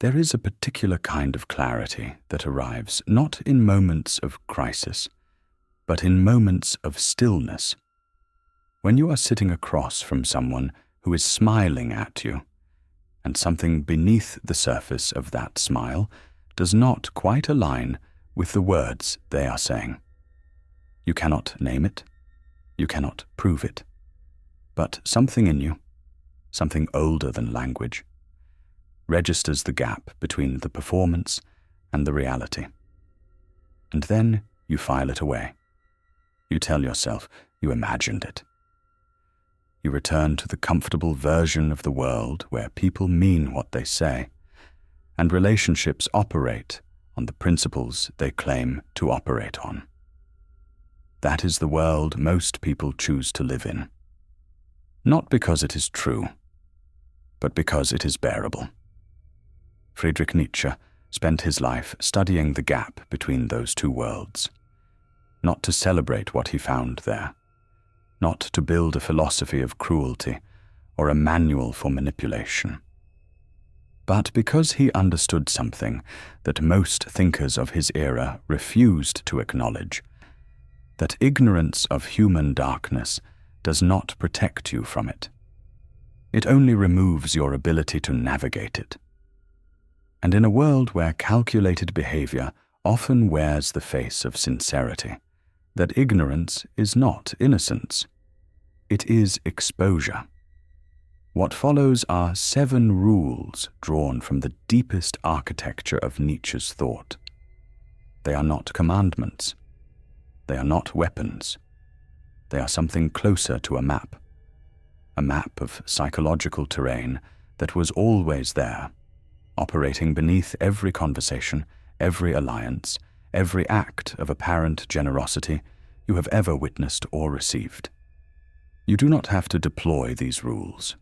There is a particular kind of clarity that arrives not in moments of crisis, but in moments of stillness. When you are sitting across from someone who is smiling at you, and something beneath the surface of that smile does not quite align with the words they are saying. You cannot name it, you cannot prove it, but something in you, something older than language, registers the gap between the performance and the reality. And then you file it away. You tell yourself you imagined it. You return to the comfortable version of the world where people mean what they say, and relationships operate on the principles they claim to operate on. That is the world most people choose to live in. Not because it is true, but because it is bearable. Friedrich Nietzsche spent his life studying the gap between those two worlds, not to celebrate what he found there, not to build a philosophy of cruelty or a manual for manipulation, but because he understood something that most thinkers of his era refused to acknowledge, that ignorance of human darkness does not protect you from it. It only removes your ability to navigate it. And in a world where calculated behavior often wears the face of sincerity, that ignorance is not innocence. It is exposure. What follows are 7 rules drawn from the deepest architecture of Nietzsche's thought. They are not commandments. They are not weapons. They are something closer to a map of psychological terrain that was always there, operating beneath every conversation, every alliance, every act of apparent generosity you have ever witnessed or received. You do not have to deploy these rules.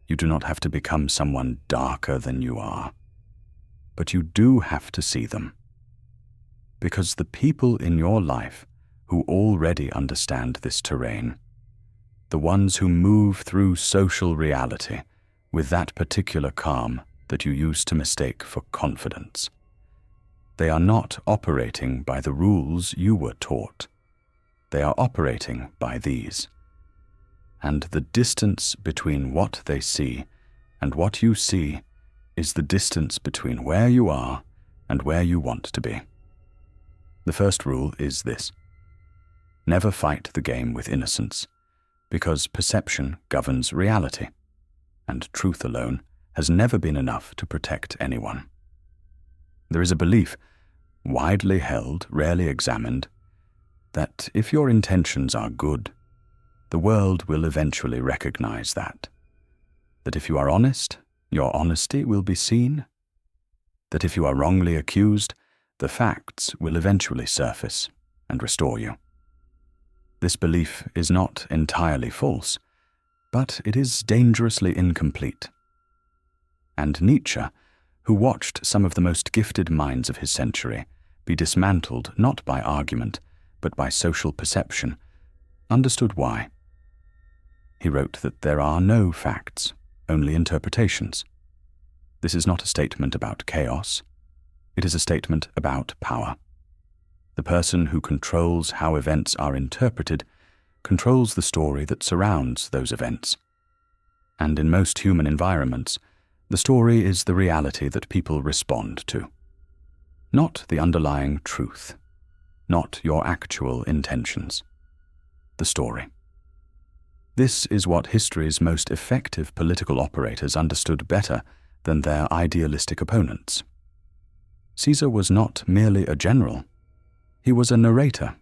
You do not have to become someone darker than you are. But you do have to see them. Because the people in your life who already understand this terrain, the ones who move through social reality with that particular calm that you used to mistake for confidence, they are not operating by the rules you were taught. They are operating by these. And the distance between what they see and what you see is the distance between where you are and where you want to be. The first rule is this: never fight the game with innocence, because perception governs reality, and truth alone has never been enough to protect anyone. There is a belief, widely held, rarely examined, that if your intentions are good, the world will eventually recognize that. That if you are honest, your honesty will be seen. That if you are wrongly accused, the facts will eventually surface and restore you. This belief is not entirely false, but it is dangerously incomplete. And Nietzsche, who watched some of the most gifted minds of his century be dismantled not by argument, but by social perception, understood why. He wrote that there are no facts, only interpretations. This is not a statement about chaos. It is a statement about power. The person who controls how events are interpreted controls the story that surrounds those events. And in most human environments, the story is the reality that people respond to, not the underlying truth, not your actual intentions. The story. This is what history's most effective political operators understood better than their idealistic opponents. Caesar was not merely a general. He was a narrator.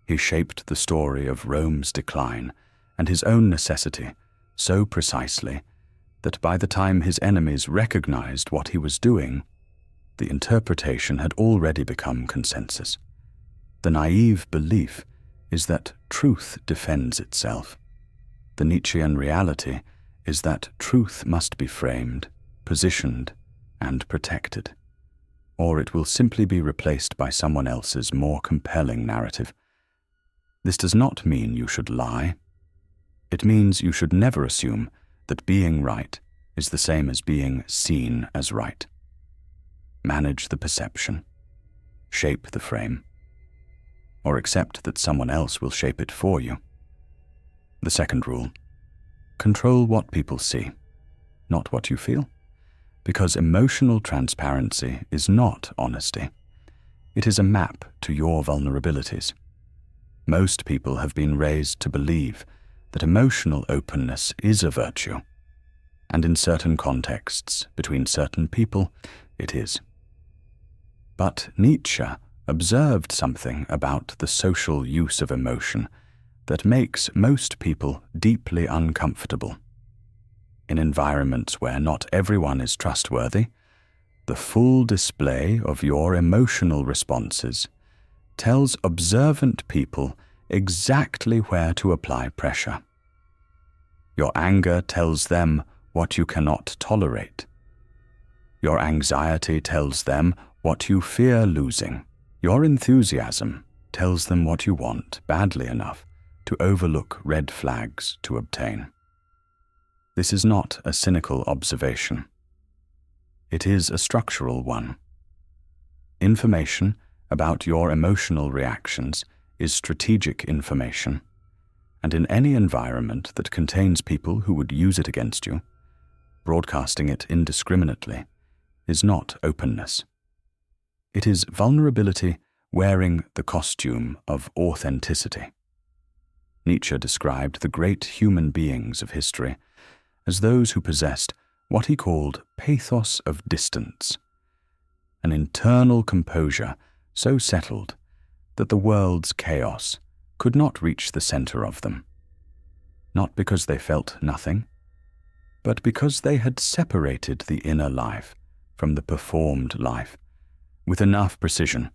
He shaped the story of Rome's decline and his own necessity so precisely that by the time his enemies recognized what he was doing, the interpretation had already become consensus. The naive belief is that truth defends itself. The Nietzschean reality is that truth must be framed, positioned, and protected, or it will simply be replaced by someone else's more compelling narrative. This does not mean you should lie. It means you should never assume that being right is the same as being seen as right. Manage the perception, shape the frame, or accept that someone else will shape it for you. The second rule: control what people see, not what you feel, because emotional transparency is not honesty. It is a map to your vulnerabilities. Most people have been raised to believe that emotional openness is a virtue, and in certain contexts, between certain people, it is. But Nietzsche observed something about the social use of emotion that makes most people deeply uncomfortable. In environments where not everyone is trustworthy, the full display of your emotional responses tells observant people exactly where to apply pressure. Your anger tells them what you cannot tolerate. Your anxiety tells them what you fear losing. Your enthusiasm tells them what you want badly enough to overlook red flags to obtain. This is not a cynical observation. It is a structural one. Information about your emotional reactions is strategic information, and in any environment that contains people who would use it against you, broadcasting it indiscriminately is not openness. It is vulnerability wearing the costume of authenticity. Nietzsche described the great human beings of history as those who possessed what he called pathos of distance, an internal composure so settled that the world's chaos could not reach the center of them, not because they felt nothing, but because they had separated the inner life from the performed life with enough precision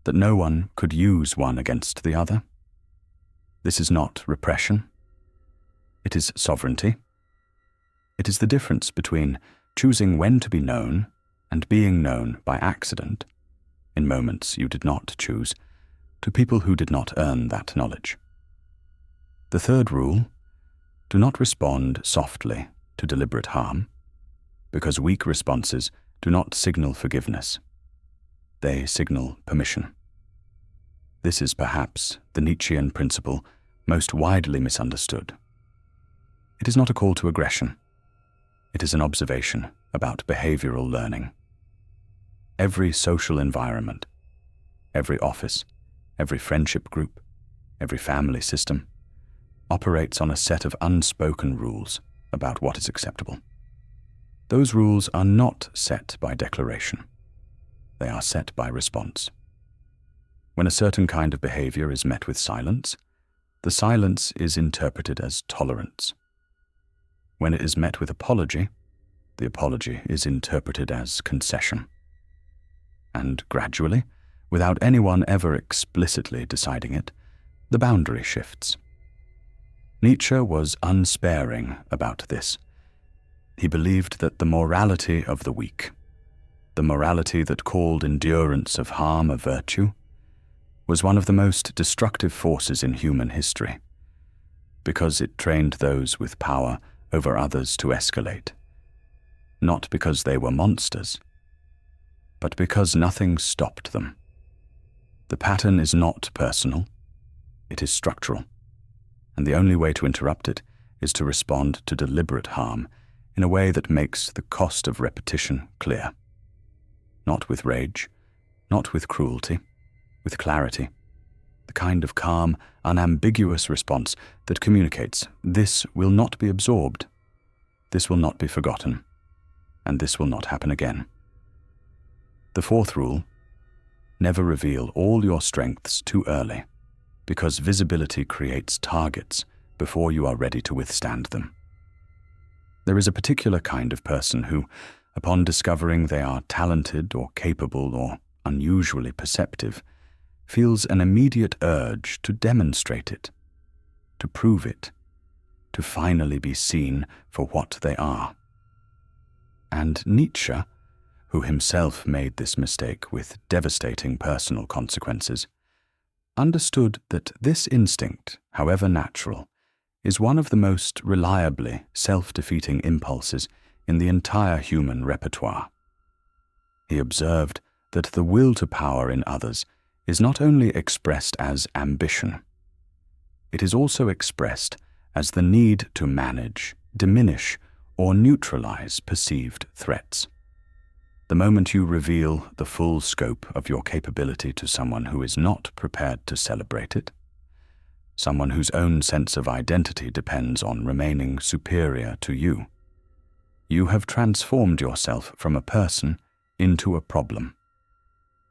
that no one could use one against the other. This is not repression. It is sovereignty. It is the difference between choosing when to be known and being known by accident, in moments you did not choose, to people who did not earn that knowledge. The third rule: do not respond softly to deliberate harm, because weak responses do not signal forgiveness. They signal permission. This is perhaps the Nietzschean principle most widely misunderstood. It is not a call to aggression. It is an observation about behavioral learning. Every social environment, every office, every friendship group, every family system operates on a set of unspoken rules about what is acceptable. Those rules are not set by declaration. They are set by response. When a certain kind of behavior is met with silence, the silence is interpreted as tolerance. When it is met with apology, the apology is interpreted as concession. And gradually, without anyone ever explicitly deciding it, the boundary shifts. Nietzsche was unsparing about this. He believed that the morality of the weak, the morality that called endurance of harm a virtue, was one of the most destructive forces in human history, because it trained those with power over others to escalate, not because they were monsters, but because nothing stopped them. The pattern is not personal, it is structural, and the only way to interrupt it is to respond to deliberate harm in a way that makes the cost of repetition clear. Not with rage, not with cruelty, with clarity, the kind of calm, unambiguous response that communicates, this will not be absorbed, this will not be forgotten, and this will not happen again. The fourth rule: never reveal all your strengths too early, because visibility creates targets before you are ready to withstand them. There is a particular kind of person who, upon discovering they are talented or capable or unusually perceptive, feels an immediate urge to demonstrate it, to prove it, to finally be seen for what they are. And Nietzsche, who himself made this mistake with devastating personal consequences, understood that this instinct, however natural, is one of the most reliably self-defeating impulses in the entire human repertoire. He observed that the will to power in others is not only expressed as ambition, it is also expressed as the need to manage, diminish, or neutralize perceived threats. The moment you reveal the full scope of your capability to someone who is not prepared to celebrate it, someone whose own sense of identity depends on remaining superior to you, you have transformed yourself from a person into a problem.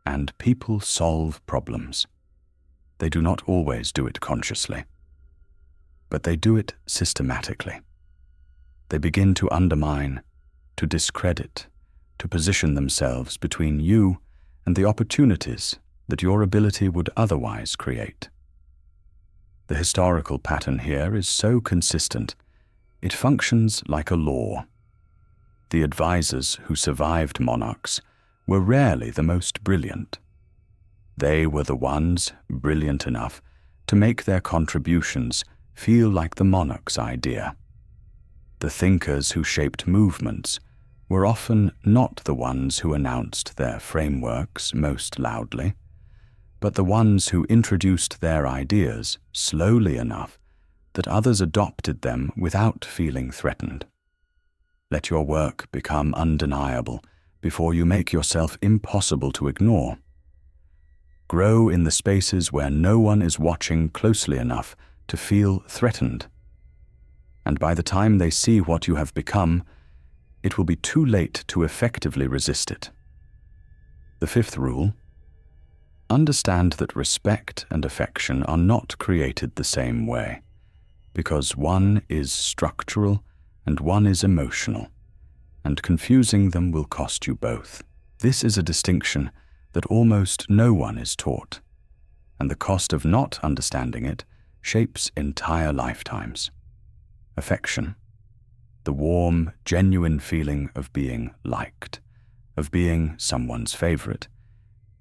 And people solve problems. They do not always do it consciously, but they do it systematically. They begin to undermine, to discredit, to position themselves between you and the opportunities that your ability would otherwise create. The historical pattern here is so consistent, it functions like a law. The advisors who survived monarchs were rarely the most brilliant. They were the ones brilliant enough to make their contributions feel like the monarch's idea. The thinkers who shaped movements were often not the ones who announced their frameworks most loudly, but the ones who introduced their ideas slowly enough that others adopted them without feeling threatened. Let your work become undeniable before you make yourself impossible to ignore. Grow in the spaces where no one is watching closely enough to feel threatened. And by the time they see what you have become, it will be too late to effectively resist it. The fifth rule: understand that respect and affection are not created the same way, because one is structural and one is emotional, and confusing them will cost you both. This is a distinction that almost no one is taught, and the cost of not understanding it shapes entire lifetimes. Affection, the warm, genuine feeling of being liked, of being someone's favorite,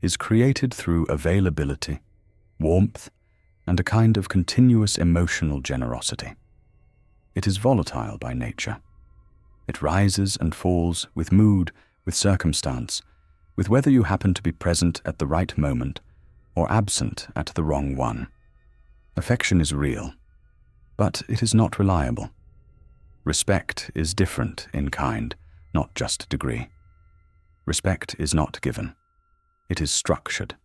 is created through availability, warmth, and a kind of continuous emotional generosity. It is volatile by nature. It rises and falls with mood, with circumstance, with whether you happen to be present at the right moment or absent at the wrong one. Affection is real, but it is not reliable. Respect is different in kind, not just degree. Respect is not given. It is structured.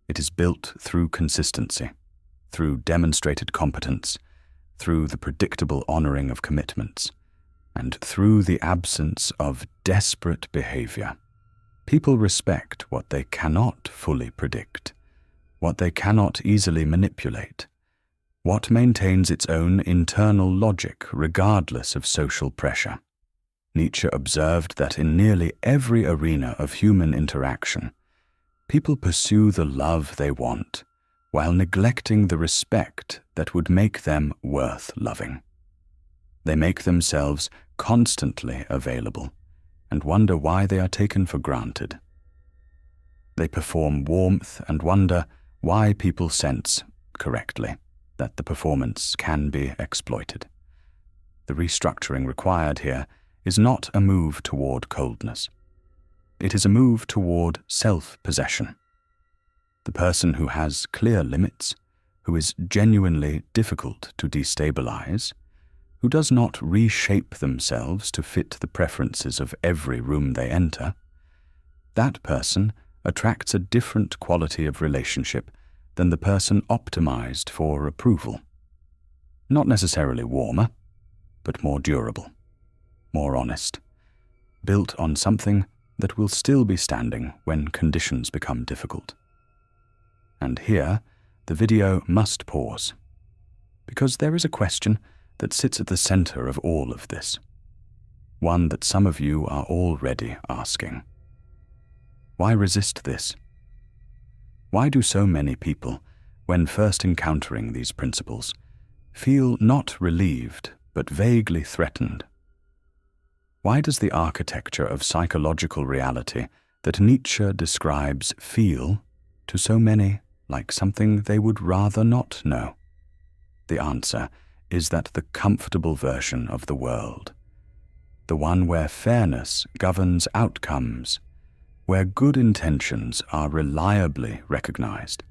It is built through consistency, through demonstrated competence, through the predictable honoring of commitments, and through the absence of desperate behavior. People respect what they cannot fully predict, what they cannot easily manipulate, what maintains its own internal logic regardless of social pressure. Nietzsche observed that in nearly every arena of human interaction, people pursue the love they want, while neglecting the respect that would make them worth loving. They make themselves constantly available and wonder why they are taken for granted. They perform warmth and wonder why people sense, correctly, that the performance can be exploited. The restructuring required here is not a move toward coldness. It is a move toward self-possession. The person who has clear limits, who is genuinely difficult to destabilize, who does not reshape themselves to fit the preferences of every room they enter, that person attracts a different quality of relationship than the person optimized for approval. Not necessarily warmer, but more durable, more honest, built on something that will still be standing when conditions become difficult. And here, the video must pause, because there is a question that sits at the center of all of this, one that some of you are already asking. Why resist this? Why do so many people, when first encountering these principles, feel not relieved but vaguely threatened? Why does the architecture of psychological reality that Nietzsche describes feel, to so many, like something they would rather not know? The answer is that the comfortable version of the world, the one where fairness governs outcomes, where good intentions are reliably recognized,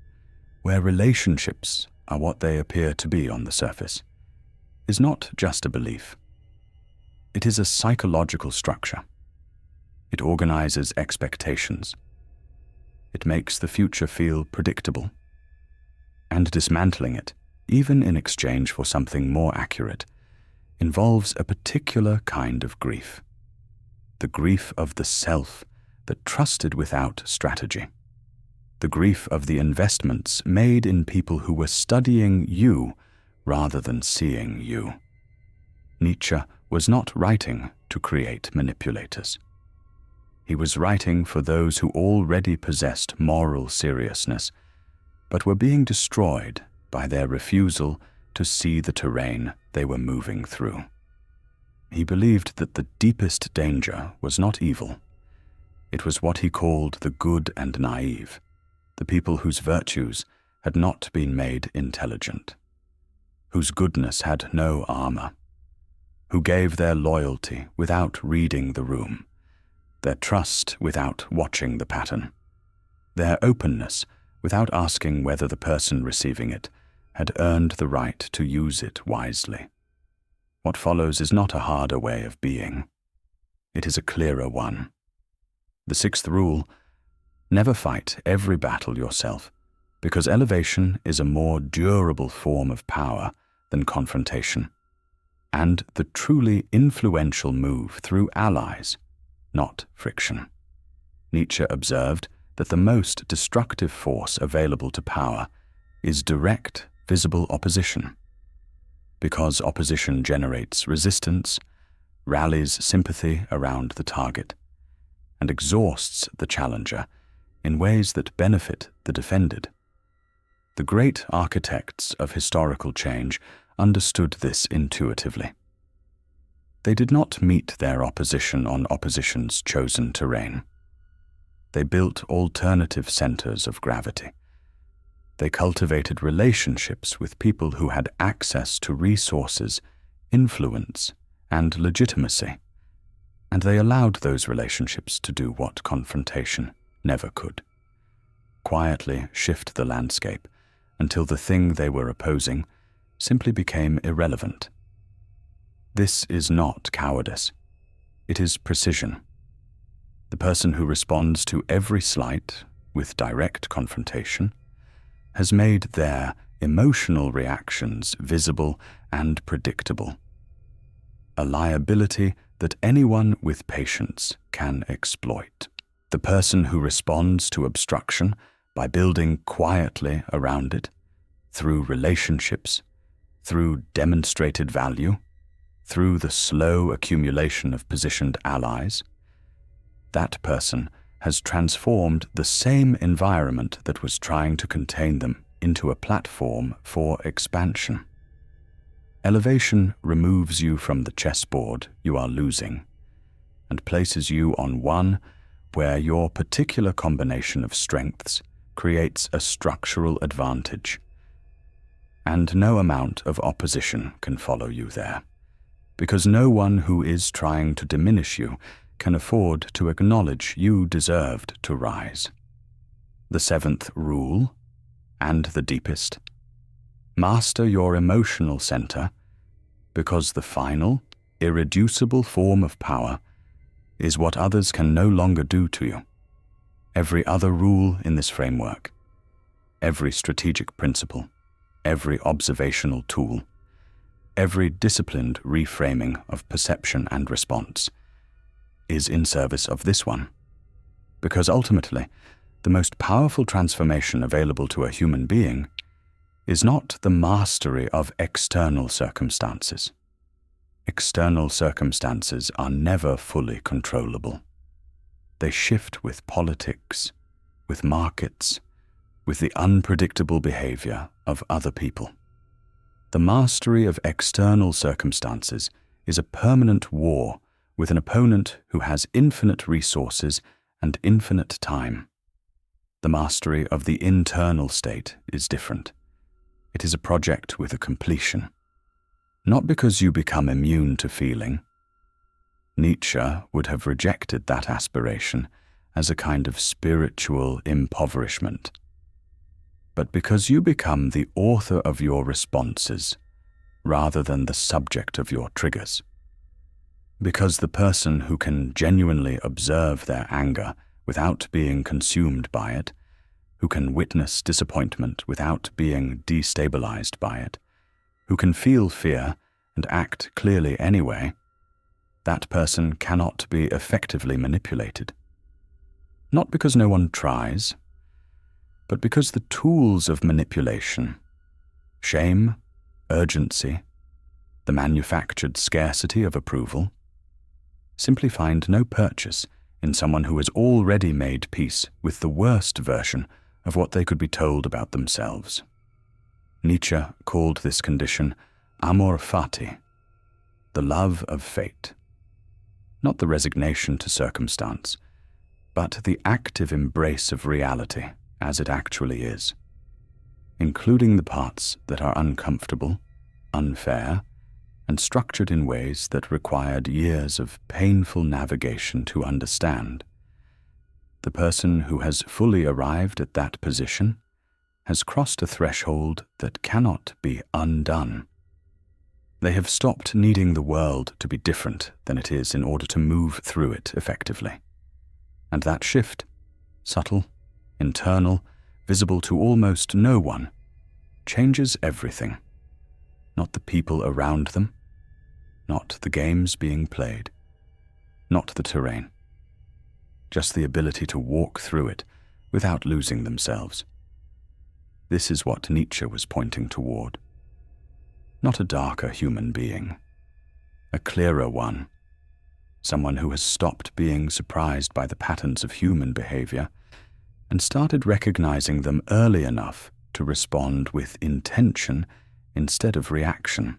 where relationships are what they appear to be on the surface, is not just a belief. It is a psychological structure. It organizes expectations. It makes the future feel predictable. And dismantling it, even in exchange for something more accurate, involves a particular kind of grief. The grief of the self that trusted without strategy. The grief of the investments made in people who were studying you rather than seeing you. Nietzsche was not writing to create manipulators. He was writing for those who already possessed moral seriousness, but were being destroyed by their refusal to see the terrain they were moving through. He believed that the deepest danger was not evil. It was what he called the good and naive, the people whose virtues had not been made intelligent, whose goodness had no armor, who gave their loyalty without reading the room, their trust without watching the pattern, their openness without asking whether the person receiving it had earned the right to use it wisely. What follows is not a harder way of being. It is a clearer one. The sixth rule: never fight every battle yourself, because elevation is a more durable form of power than confrontation, and the truly influential move through allies, not friction. Nietzsche observed that the most destructive force available to power is direct, visible opposition. Because opposition generates resistance, rallies sympathy around the target, and exhausts the challenger in ways that benefit the defended. The great architects of historical change understood this intuitively. They did not meet their opposition on opposition's chosen terrain. They built alternative centers of gravity. They cultivated relationships with people who had access to resources, influence, and legitimacy, and they allowed those relationships to do what confrontation never could: quietly shift the landscape until the thing they were opposing simply became irrelevant. This is not cowardice. It is precision. The person who responds to every slight with direct confrontation has made their emotional reactions visible and predictable, a liability that anyone with patience can exploit. The person who responds to obstruction by building quietly around it, through relationships, through demonstrated value, through the slow accumulation of positioned allies, that person has transformed the same environment that was trying to contain them into a platform for expansion. Elevation removes you from the chessboard you are losing and places you on one where your particular combination of strengths creates a structural advantage. And no amount of opposition can follow you there, because no one who is trying to diminish you can afford to acknowledge you deserved to rise. The seventh rule, and the deepest: master your emotional center, because the final, irreducible form of power is what others can no longer do to you. Every other rule in this framework, every strategic principle, every observational tool, every disciplined reframing of perception and response is in service of this one, because ultimately, the most powerful transformation available to a human being is not the mastery of external circumstances. External circumstances are never fully controllable. They shift with politics, with markets, with the unpredictable behavior of other people. The mastery of external circumstances is a permanent war with an opponent who has infinite resources and infinite time. The mastery of the internal state is different. It is a project with a completion. Not because you become immune to feeling, Nietzsche would have rejected that aspiration as a kind of spiritual impoverishment. But because you become the author of your responses rather than the subject of your triggers, because the person who can genuinely observe their anger without being consumed by it, who can witness disappointment without being destabilized by it, who can feel fear and act clearly anyway, that person cannot be effectively manipulated. Not because no one tries, but because the tools of manipulation, shame, urgency, the manufactured scarcity of approval, simply find no purchase in someone who has already made peace with the worst version of what they could be told about themselves. Nietzsche called this condition amor fati, the love of fate. Not the resignation to circumstance, but the active embrace of reality as it actually is, including the parts that are uncomfortable, unfair, and structured in ways that required years of painful navigation to understand. The person who has fully arrived at that position has crossed a threshold that cannot be undone. They have stopped needing the world to be different than it is in order to move through it effectively. And that shift, subtle, internal, visible to almost no one, changes everything. Not the people around them, not the games being played, not the terrain. Just the ability to walk through it without losing themselves. This is what Nietzsche was pointing toward. Not a darker human being, a clearer one, someone who has stopped being surprised by the patterns of human behavior and started recognizing them early enough to respond with intention instead of reaction.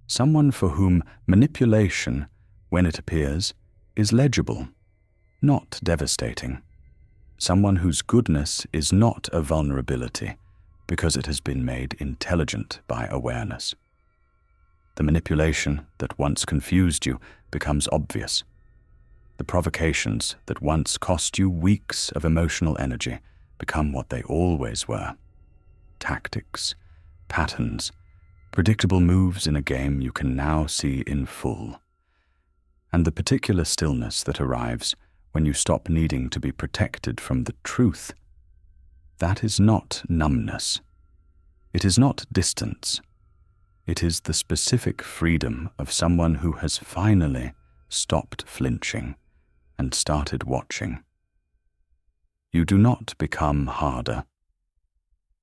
Someone for whom manipulation, when it appears, is legible, not devastating. Someone whose goodness is not a vulnerability because it has been made intelligent by awareness. The manipulation that once confused you becomes obvious. The provocations that once cost you weeks of emotional energy become what they always were. Tactics, patterns, predictable moves in a game you can now see in full. And the particular stillness that arrives when you stop needing to be protected from the truth, that is not numbness. It is not distance. It is the specific freedom of someone who has finally stopped flinching and started watching. You do not become harder.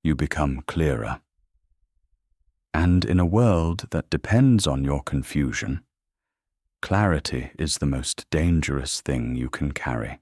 You become clearer. And in a world that depends on your confusion, clarity is the most dangerous thing you can carry.